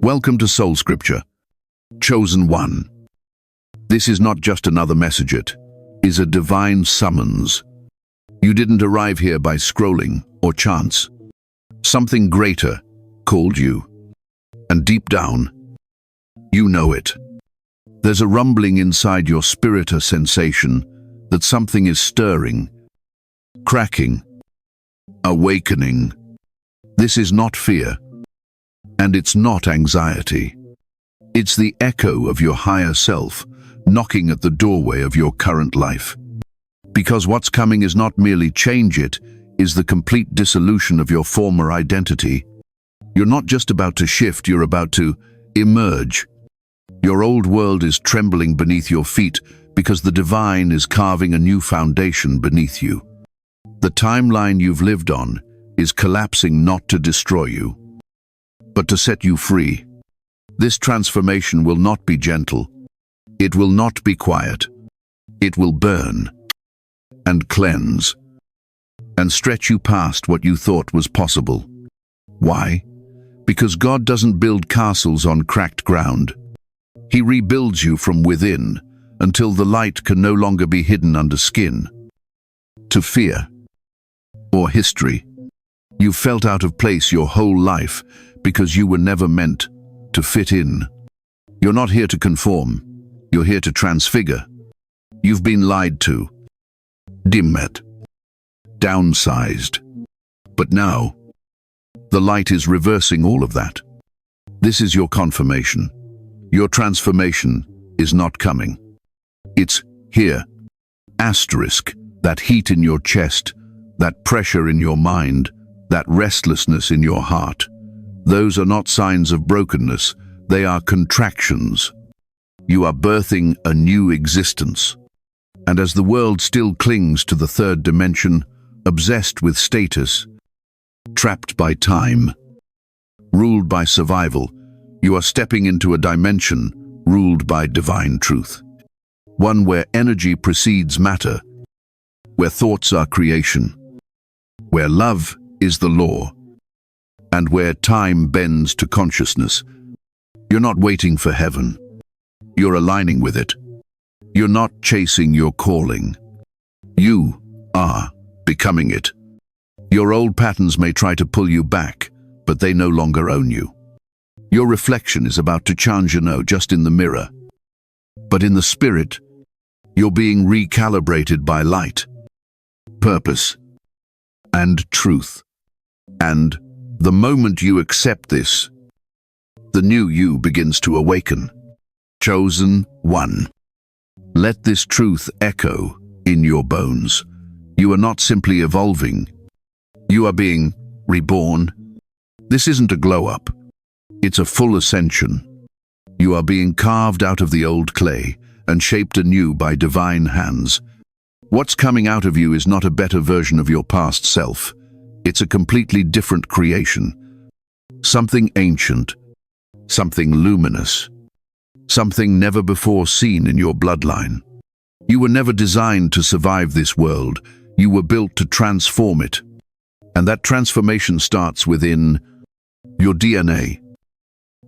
Welcome to SoulScripture, Chosen One. This is not just another message, it is a divine summons. You didn't arrive here by scrolling or chance. Something greater called you. And deep down, you know it. There's a rumbling inside your spirit, a sensation that something is stirring, cracking, awakening. This is not fear, and it's not anxiety. It's the echo of your higher self knocking at the doorway of your current life. Because what's coming is not merely change, it is the complete dissolution of your former identity. You're not just about to shift, you're about to emerge. Your old world is trembling beneath your feet because the divine is carving a new foundation beneath you. The timeline you've lived on is collapsing not to destroy you, but to set you free. This transformation will not be gentle. It will not be quiet. It will burn and cleanse and stretch you past what you thought was possible. Why? Because God doesn't build castles on cracked ground. He rebuilds you from within until the light can no longer be hidden under skin. To fear or history, you've felt out of place your whole life because you were never meant to fit in. You're not here to conform. You're here to transfigure. You've been lied to, dimmed, downsized. But now, the light is reversing all of that. This is your confirmation. Your transformation is not coming. It's here. Asterisk, that heat in your chest, that pressure in your mind, that restlessness in your heart. Those are not signs of brokenness, they are contractions. You are birthing a new existence. And as the world still clings to the third dimension, obsessed with status, trapped by time, ruled by survival, you are stepping into a dimension ruled by divine truth. One where energy precedes matter, where thoughts are creation, where love is the law, and where time bends to consciousness. You're not waiting for heaven. You're aligning with it. You're not chasing your calling. You are becoming it. Your old patterns may try to pull you back, but they no longer own you. Your reflection is about to change, just in the mirror. But in the spirit, you're being recalibrated by light, purpose, and truth. And the moment you accept this, the new you begins to awaken. Chosen One. Let this truth echo in your bones. You are not simply evolving. You are being reborn. This isn't a glow-up. It's a full ascension. You are being carved out of the old clay and shaped anew by divine hands. What's coming out of you is not a better version of your past self. It's a completely different creation. Something ancient, something luminous, something never before seen in your bloodline. You were never designed to survive this world. You were built to transform it. And that transformation starts within your DNA,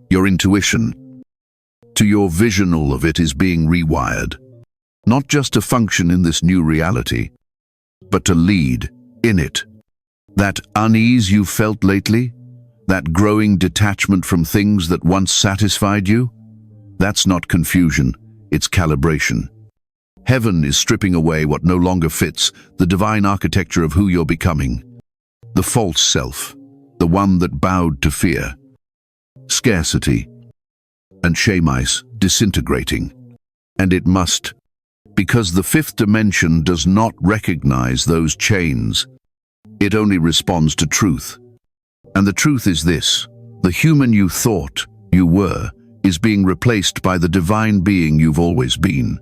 your intuition. To your vision, all of it is being rewired. Not just to function in this new reality, but to lead in it. That unease you felt lately, that growing detachment from things that once satisfied you, that's not confusion, it's calibration. Heaven is stripping away what no longer fits, the divine architecture of who you're becoming. The false self, the one that bowed to fear, scarcity, and shame ice disintegrating. And it must, because the fifth dimension does not recognize those chains. It only responds to truth. And the truth is this: the human you thought you were is being replaced by the divine being you've always been.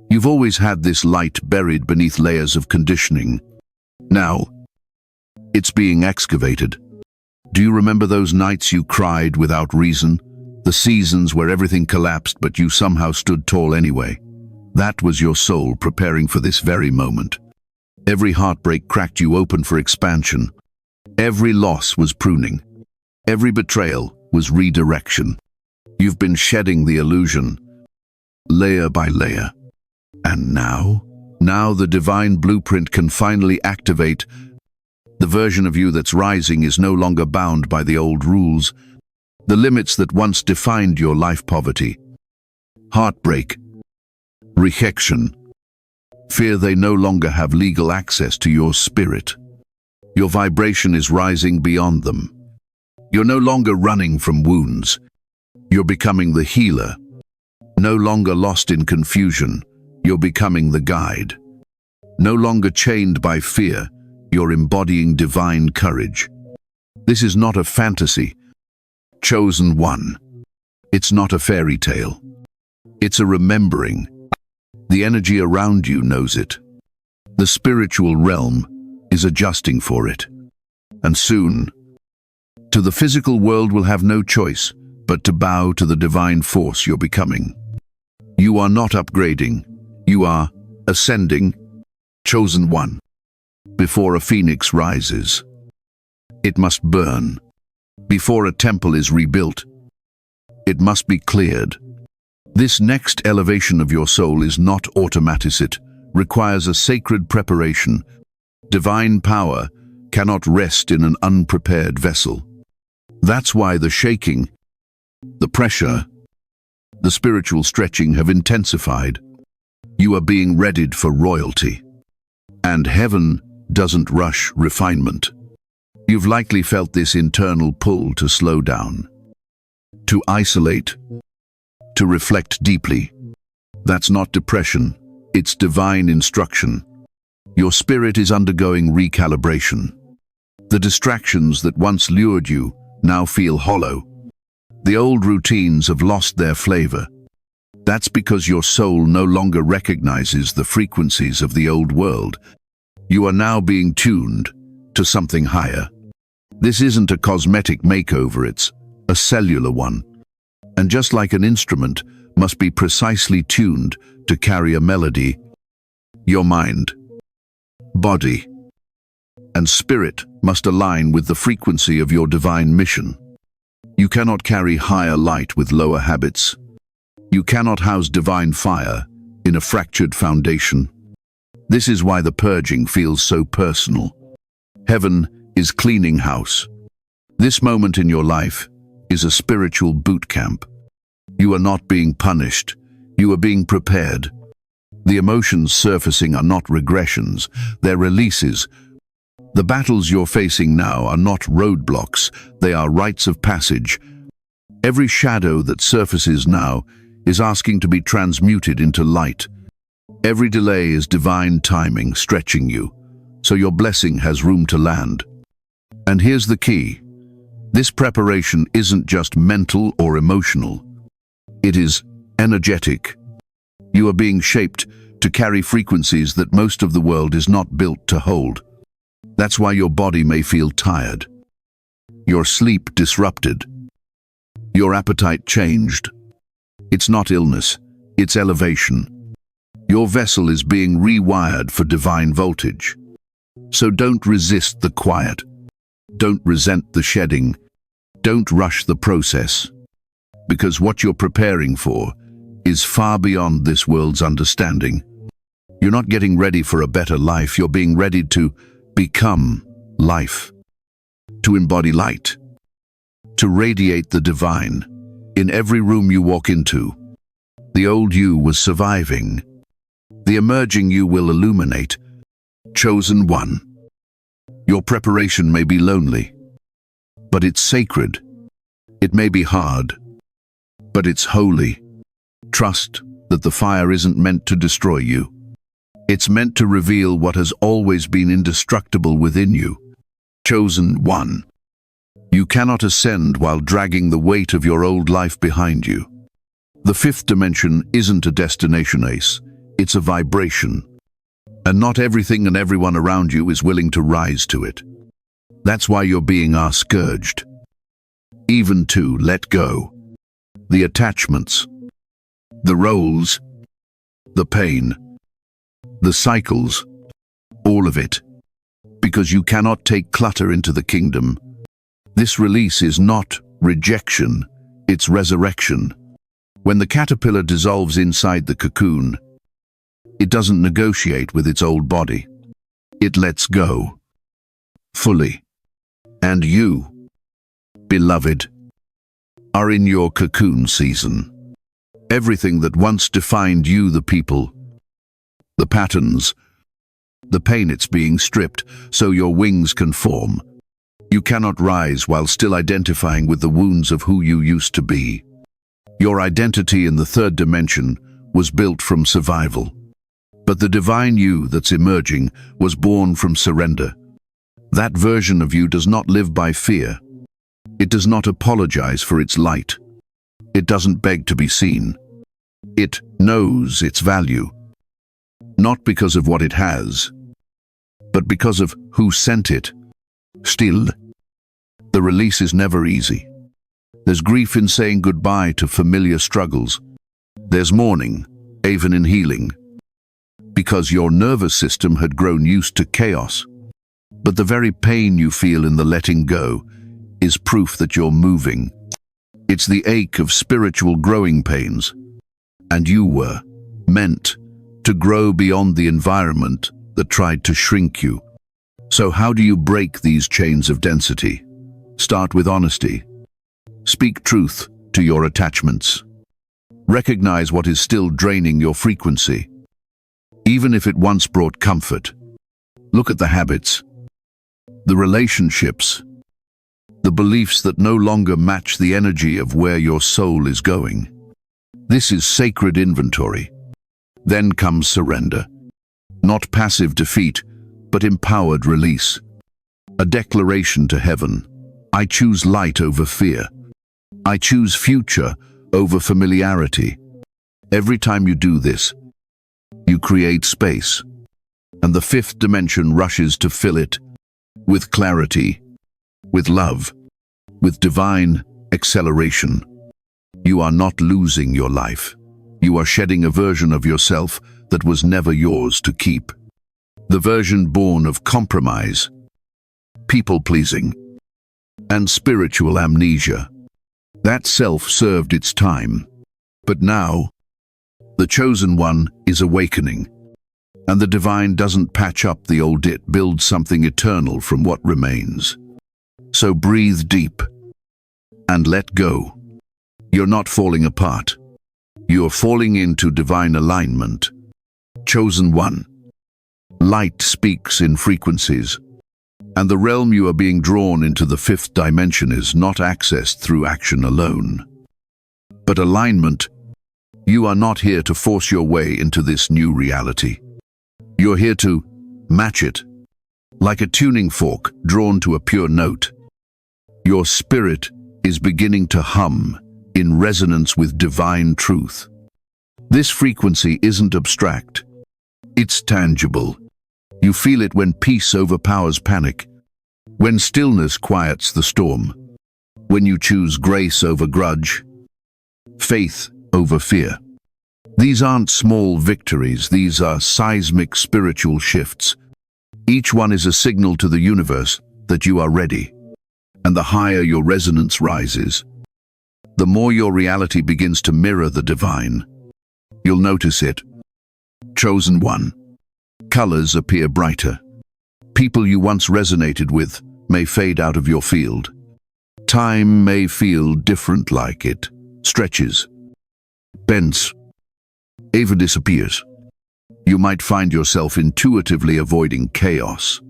You've always had this light buried beneath layers of conditioning. Now, it's being excavated. Do you remember those nights you cried without reason? The seasons where everything collapsed but you somehow stood tall anyway? That was your soul preparing for this very moment. Every heartbreak cracked you open for expansion. Every loss was pruning. Every betrayal was redirection. You've been shedding the illusion, layer by layer. And now the divine blueprint can finally activate. The version of you that's rising is no longer bound by the old rules, the limits that once defined your life: poverty, heartbreak, rejection, fear. They no longer have legal access to your spirit. Your vibration is rising beyond them. You're no longer running from wounds. You're becoming the healer. No longer lost in confusion. You're becoming the guide. No longer chained by fear. You're embodying divine courage. This is not a fantasy. Chosen one. It's not a fairy tale. It's a remembering. The energy around you knows it. The spiritual realm is adjusting for it. And soon, the physical world will have no choice but to bow to the divine force you're becoming. You are not upgrading. You are ascending. Chosen one. Before a phoenix rises, it must burn. Before a temple is rebuilt, it must be cleared. This next elevation of your soul is not automatic. It requires a sacred preparation. Divine power cannot rest in an unprepared vessel. That's why the shaking, the pressure, the spiritual stretching have intensified. You are being readied for royalty. And heaven doesn't rush refinement. You've likely felt this internal pull to slow down, to isolate, to reflect deeply. That's not depression, it's divine instruction. Your spirit is undergoing recalibration. The distractions that once lured you now feel hollow. The old routines have lost their flavor. That's because your soul no longer recognizes the frequencies of the old world. You are now being tuned to something higher. This isn't a cosmetic makeover, it's a cellular one. And just like an instrument must be precisely tuned to carry a melody, your mind, body, and spirit must align with the frequency of your divine mission. You cannot carry higher light with lower habits. You cannot house divine fire in a fractured foundation. This is why the purging feels so personal. Heaven is cleaning house. This moment in your life is a spiritual boot camp. You are not being punished. You are being prepared. The emotions surfacing are not regressions, they're releases. The battles you're facing now are not roadblocks, they are rites of passage. Every shadow that surfaces now is asking to be transmuted into light. Every delay is divine timing stretching you, so your blessing has room to land. And here's the key. This preparation isn't just mental or emotional. It is energetic. You are being shaped to carry frequencies that most of the world is not built to hold. That's why your body may feel tired, your sleep disrupted, your appetite changed. It's not illness, it's elevation. Your vessel is being rewired for divine voltage. So don't resist the quiet. Don't resent the shedding. Don't rush the process. Because what you're preparing for is far beyond this world's understanding. You're not getting ready for a better life, you're being ready to become life, to embody light, to radiate the divine. In every room you walk into, the old you was surviving. The emerging you will illuminate. Chosen one. Your preparation may be lonely, but it's sacred. It may be hard, but it's holy. Trust that the fire isn't meant to destroy you. It's meant to reveal what has always been indestructible within you. Chosen one. You cannot ascend while dragging the weight of your old life behind you. The fifth dimension isn't a destination, Ace. It's a vibration. And not everything and everyone around you is willing to rise to it. That's why you're being scourged. Even to let go. The attachments, the roles, the pain, the cycles, all of it. Because you cannot take clutter into the kingdom. This release is not rejection, it's resurrection. When the caterpillar dissolves inside the cocoon, it doesn't negotiate with its old body. It lets go, fully. And you, beloved, are in your cocoon season. Everything that once defined you, the people, the patterns, the pain, it's being stripped so your wings can form. You cannot rise while still identifying with the wounds of who you used to be. Your identity in the third dimension was built from survival. But the divine you that's emerging was born from surrender. That version of you does not live by fear. It does not apologize for its light. It doesn't beg to be seen. It knows its value, not because of what it has, but because of who sent it. Still, the release is never easy. There's grief in saying goodbye to familiar struggles. There's mourning, even in healing, because your nervous system had grown used to chaos. But the very pain you feel in the letting go is proof that you're moving. It's the ache of spiritual growing pains. And you were meant to grow beyond the environment that tried to shrink you. So how do you break these chains of density? Start with honesty. Speak truth to your attachments. Recognize what is still draining your frequency. Even if it once brought comfort, look at the habits, the relationships, the beliefs that no longer match the energy of where your soul is going. This is sacred inventory. Then comes surrender. Not passive defeat, but empowered release. A declaration to heaven. I choose light over fear. I choose future over familiarity. Every time you do this, you create space, and the fifth dimension rushes to fill it with clarity, with love, with divine acceleration. You are not losing your life. You are shedding a version of yourself that was never yours to keep. The version born of compromise, people-pleasing, and spiritual amnesia. That self served its time. But now, the chosen one is awakening. And the divine doesn't patch up the old, it builds something eternal from what remains. So breathe deep and let go. You're not falling apart. You're falling into divine alignment. Chosen one. Light speaks in frequencies. And the realm you are being drawn into, the fifth dimension, is not accessed through action alone, but alignment. You are not here to force your way into this new reality. You're here to match it, like a tuning fork drawn to a pure note. Your spirit is beginning to hum in resonance with divine truth. This frequency isn't abstract. It's tangible. You feel it when peace overpowers panic, when stillness quiets the storm, when you choose grace over grudge, faith over fear. These aren't small victories, these are seismic spiritual shifts. Each one is a signal to the universe that you are ready. And the higher your resonance rises, the more your reality begins to mirror the divine. You'll notice it. Chosen one. Colors appear brighter. People you once resonated with may fade out of your field. Time may feel different, like it stretches, bends, even disappears. You might find yourself intuitively avoiding chaos,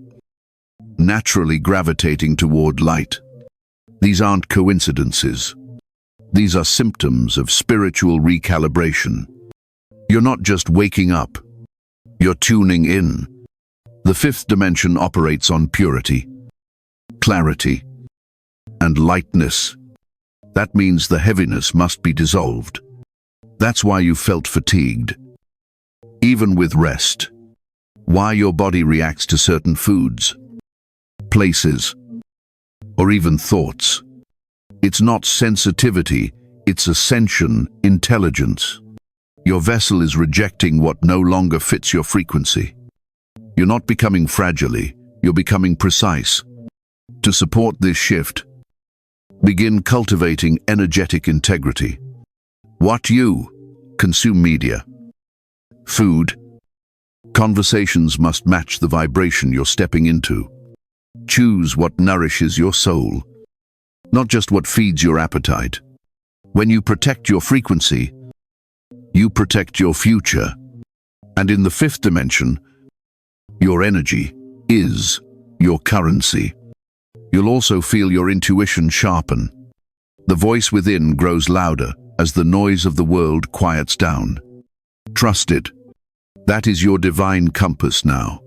naturally gravitating toward light. These aren't coincidences. These are symptoms of spiritual recalibration. You're not just waking up. You're tuning in. The fifth dimension operates on purity, clarity, and lightness. That means the heaviness must be dissolved. That's why you felt fatigued, even with rest. Why your body reacts to certain foods, places, or even thoughts. It's not sensitivity, it's ascension, intelligence. Your vessel is rejecting what no longer fits your frequency. You're not becoming fragile, you're becoming precise. To support this shift, Begin cultivating energetic integrity. What you consume: media, food, conversations must match the vibration you're stepping into. Choose what nourishes your soul, not just what feeds your appetite. When you protect your frequency, you protect your future. And in the fifth dimension, your energy is your currency. You'll also feel your intuition sharpen. The voice within grows louder as the noise of the world quiets down. Trust it. That is your divine compass now.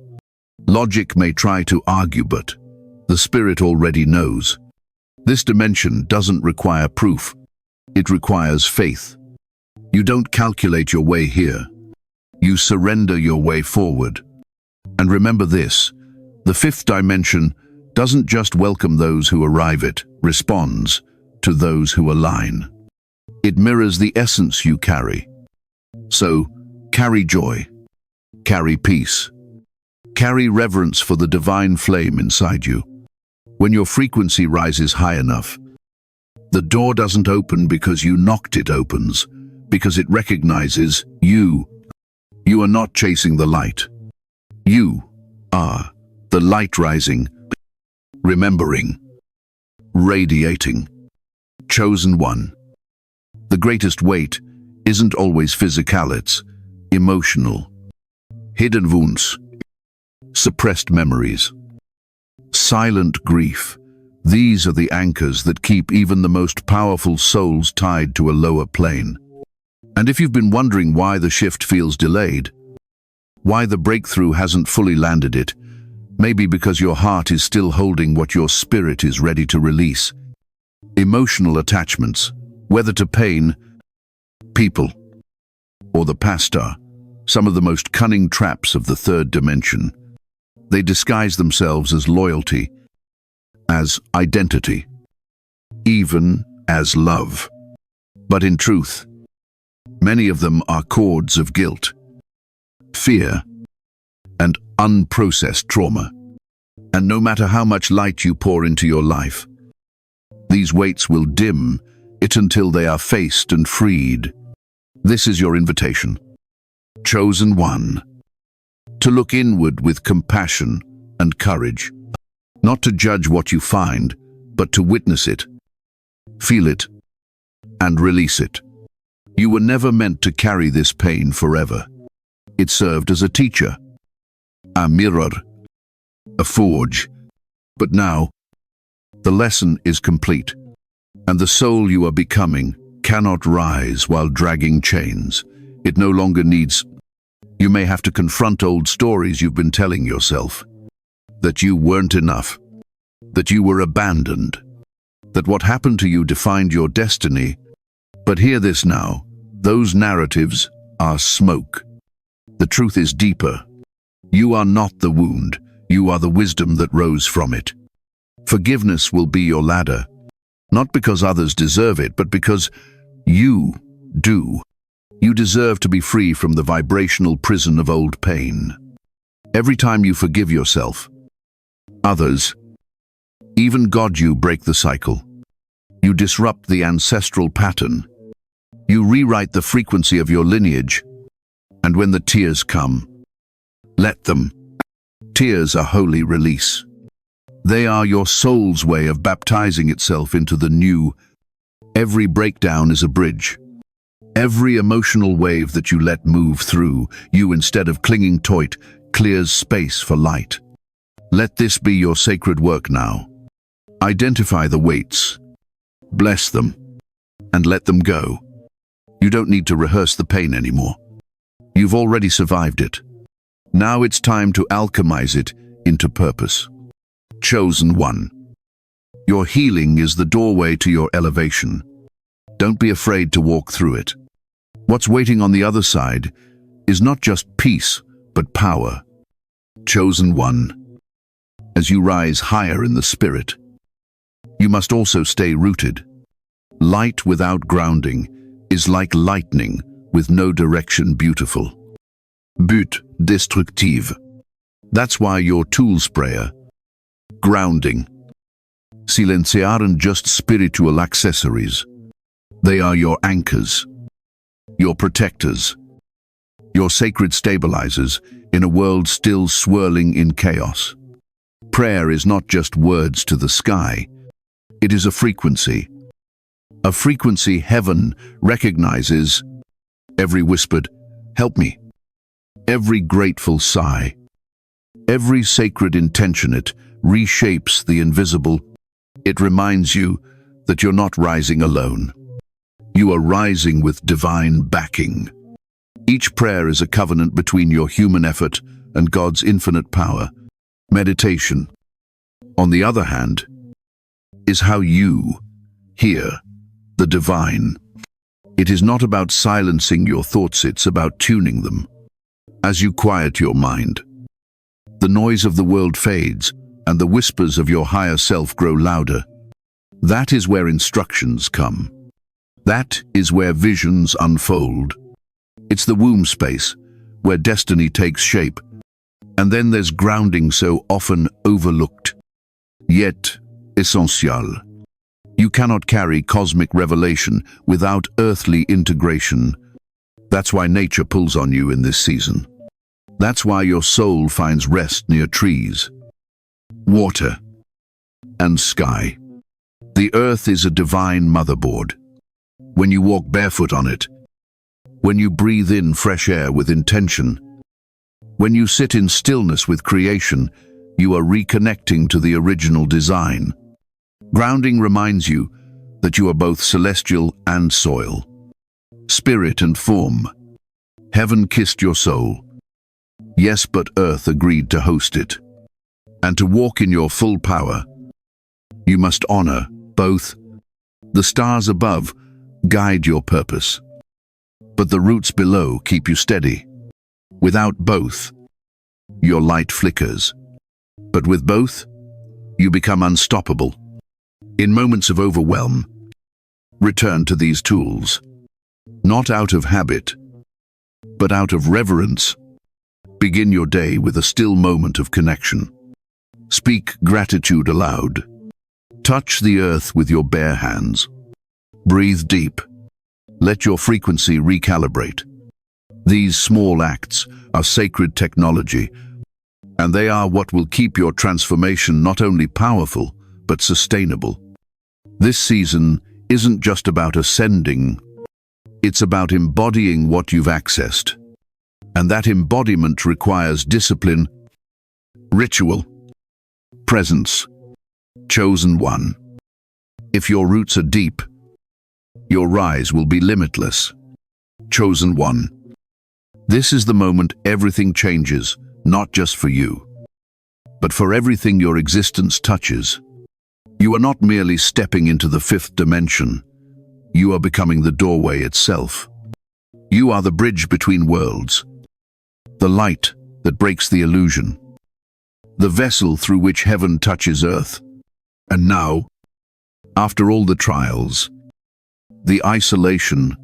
Logic may try to argue, but the spirit already knows. This dimension doesn't require proof. It requires faith. You don't calculate your way here. You surrender your way forward. And remember this, the fifth dimension doesn't just welcome those who arrive, it responds to those who align. It mirrors the essence you carry. So, carry joy, carry peace, carry reverence for the divine flame inside you. When your frequency rises high enough, the door doesn't open because you knocked, it opens because it recognizes you. You are not chasing the light. You are the light rising, remembering, radiating. Chosen one. The greatest weight isn't always physical, it's emotional. Hidden wounds, suppressed memories, silent grief. These are the anchors that keep even the most powerful souls tied to a lower plane. And if you've been wondering why the shift feels delayed, why the breakthrough hasn't fully landed, it maybe because your heart is still holding what your spirit is ready to release. Emotional attachments, whether to pain, people, or the past, are some of the most cunning traps of the third dimension. They disguise themselves as loyalty, as identity, even as love. But in truth, many of them are cords of guilt, fear, and unprocessed trauma. And no matter how much light you pour into your life, these weights will dim it until they are faced and freed. This is your invitation, chosen one, to look inward with compassion and courage, not to judge what you find, but to witness it, feel it, and release it. You were never meant to carry this pain forever. It served as a teacher, a mirror, a forge. But now, the lesson is complete, and the soul you are becoming cannot rise while dragging chains. It no longer needs. You may have to confront old stories you've been telling yourself, that you weren't enough, that you were abandoned, that what happened to you defined your destiny. But hear this now, those narratives are smoke. The truth is deeper. You are not the wound, you are the wisdom that rose from it. Forgiveness will be your ladder, not because others deserve it, but because you do. You deserve to be free from the vibrational prison of old pain. Every time you forgive yourself, others, even God, you break the cycle. You disrupt the ancestral pattern. You rewrite the frequency of your lineage. And when the tears come, let them. Tears are holy release. They are your soul's way of baptizing itself into the new. Every breakdown is a bridge. Every emotional wave that you let move through you instead of clinging tight clears space for light. Let this be your sacred work now. Identify the weights, bless them, and let them go. You don't need to rehearse the pain anymore. You've already survived it. Now it's time to alchemize it into purpose. Chosen one. Your healing is the doorway to your elevation. Don't be afraid to walk through it. What's waiting on the other side is not just peace, but power. Chosen one. As you rise higher in the spirit, you must also stay rooted. Light without grounding is like lightning with no direction, beautiful. But destructive. That's why your tool sprayer, grounding, Silenciar aren't just spiritual accessories. They are your anchors, your protectors, your sacred stabilizers in a world still swirling in chaos. Prayer is not just words to the sky. It is a frequency heaven recognizes. Every whispered, "Help me," every grateful sigh, every sacred intention, it reshapes the invisible. It reminds you that you're not rising alone. You are rising with divine backing. Each prayer is a covenant between your human effort and God's infinite power. Meditation, on the other hand, is how you hear the divine. It is not about silencing your thoughts, it's about tuning them. As you quiet your mind, the noise of the world fades and the whispers of your higher self grow louder. That is where instructions come. That is where visions unfold. It's the womb space where destiny takes shape. And then there's grounding, so often overlooked, yet essential. You cannot carry cosmic revelation without earthly integration. That's why nature pulls on you in this season. That's why your soul finds rest near trees, water, and sky. The earth is a divine motherboard. When you walk barefoot on it, when you breathe in fresh air with intention, when you sit in stillness with creation, you are reconnecting to the original design. Grounding reminds you that you are both celestial and soil, spirit and form. Heaven kissed your soul. Yes, but earth agreed to host it. And to walk in your full power, you must honor both. The stars above guide your purpose, but the roots below keep you steady. Without both, your light flickers. But with both, you become unstoppable. In moments of overwhelm, return to these tools. Not out of habit, but out of reverence. Begin your day with a still moment of connection. Speak gratitude aloud. Touch the earth with your bare hands. Breathe deep. Let your frequency recalibrate. These small acts are sacred technology, and they are what will keep your transformation not only powerful, but sustainable. This season isn't just about ascending, it's about embodying what you've accessed. And that embodiment requires discipline, ritual, presence. Chosen one. If your roots are deep, your rise will be limitless. Chosen one. This is the moment everything changes, not just for you, but for everything your existence touches. You are not merely stepping into the fifth dimension. You are becoming the doorway itself. You are the bridge between worlds, the light that breaks the illusion, the vessel through which heaven touches earth. And now, after all the trials, the isolation,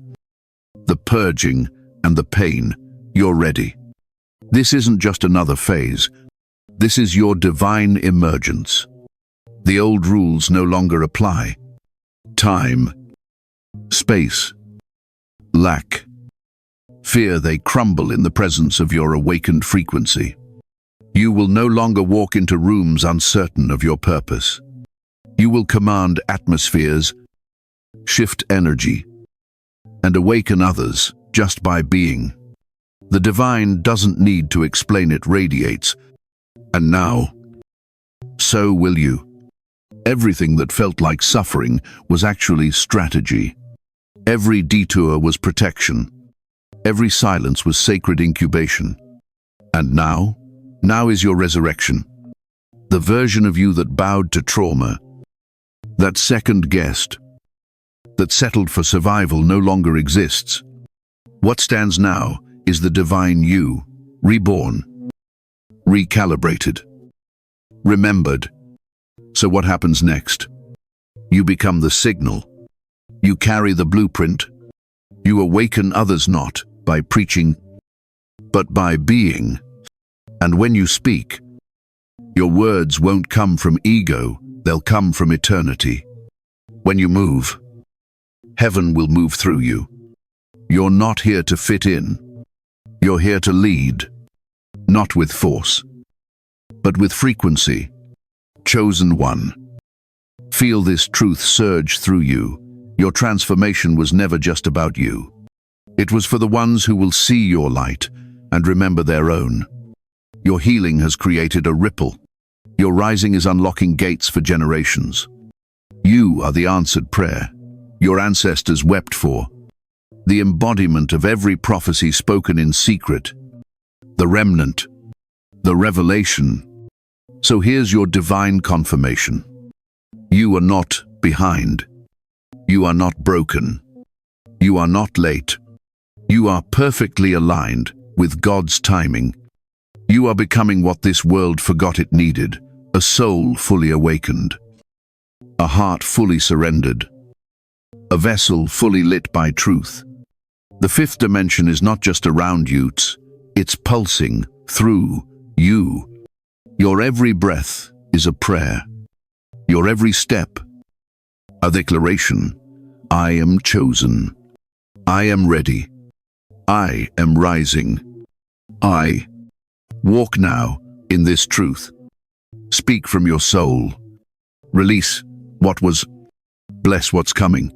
the purging, and the pain, you're ready. This isn't just another phase. This is your divine emergence. The old rules no longer apply. Time, space, lack, fear, they crumble in the presence of your awakened frequency. You will no longer walk into rooms uncertain of your purpose. You will command atmospheres, shift energy, and awaken others just by being. The divine doesn't need to explain, it radiates. And now, so will you. Everything that felt like suffering was actually strategy. Every detour was protection. Every silence was sacred incubation. And now is your resurrection. The version of you that bowed to trauma, that second-guessed, that settled for survival no longer exists. What stands now is the divine you, reborn, recalibrated, remembered. So what happens next? You become the signal. You carry the blueprint. You awaken others not by preaching, but by being. And when you speak, your words won't come from ego, They'll come from eternity. When you move, heaven will move through you. You're not here to fit in. You're here to lead, not with force, but with frequency. Chosen one. Feel this truth surge through you. Your transformation was never just about you. It was for the ones who will see your light and remember their own. Your healing has created a ripple. Your rising is unlocking gates for generations. You are the answered prayer your ancestors wept for, the embodiment of every prophecy spoken in secret, the remnant, the revelation. So here's your divine confirmation. You are not behind. You are not broken. You are not late. You are perfectly aligned with God's timing. You are becoming what this world forgot it needed, a soul fully awakened, a heart fully surrendered, a vessel fully lit by truth. The fifth dimension is not just around you, it's pulsing through you. Your every breath is a prayer. Your every step, a declaration. I am chosen. I am ready. I am rising. I walk now in this truth. Speak from your soul. Release what was, bless what's coming,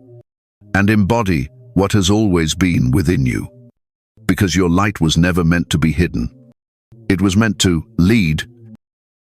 and embody what has always been within you. Because your light was never meant to be hidden. It was meant to lead,